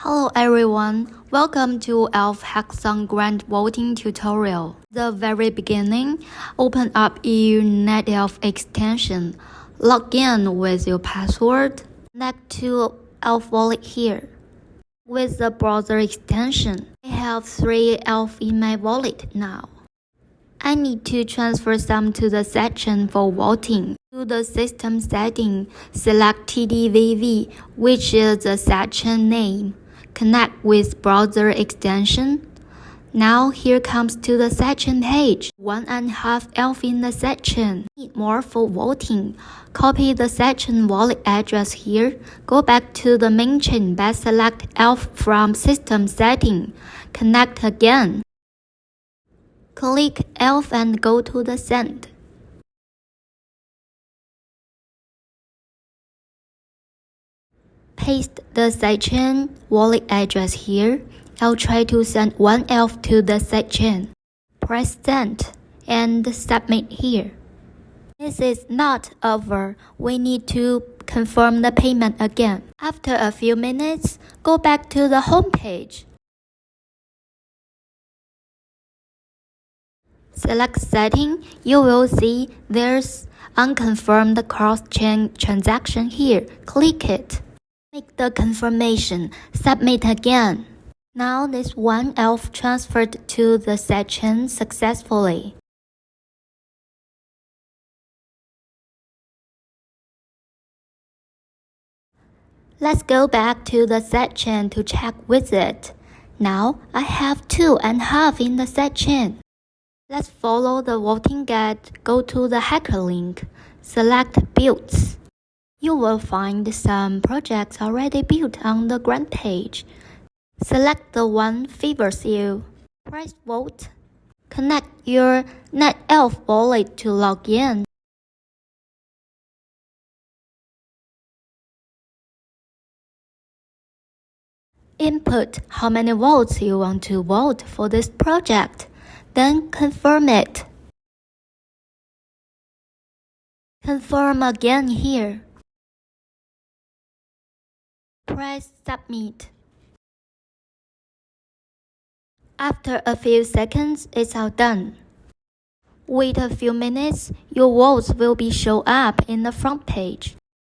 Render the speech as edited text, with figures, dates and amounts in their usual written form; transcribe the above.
Hello everyone, welcome to ELF Hackathon grant voting tutorial. The very beginning, open up your NetElf extension, log in with your password, connect to ELF wallet here. With the browser extension, I have 3 ELF in my wallet now. I need to transfer some to the section for voting. To the system setting, select TDVV, which is the section name. Connect with browser extension. Now here comes to the section page. 1.5 ELF in the section. Need more for voting. Copy the section wallet address here. Go back to the main chain by select ELF from system setting. Connect again. Click ELF and go to the send. Paste the sidechain wallet address here. I'll try to send 1 ELF to the sidechain. Press send and submit here. This is not over. We need to confirm the payment again. After a few minutes, go back to the home page. Select setting. You will see there's unconfirmed cross-chain transaction here. Click it. Make the confirmation. Submit again. Now this 1 ELF transferred to the sidechain successfully. Let's go back to the sidechain to check with it. Now I have 2.5 in the sidechain. Let's follow the voting guide. Go to the hacker link. Select builds. You will find some projects already built on the grant page. Select the one favors you. Press vote. Connect your NetElf wallet to log in. Input how many votes you want to vote for this project. Then confirm it. Confirm again here. Press submit. After a few seconds, it's all done. Wait a few minutes, your votes will be show up in the front page.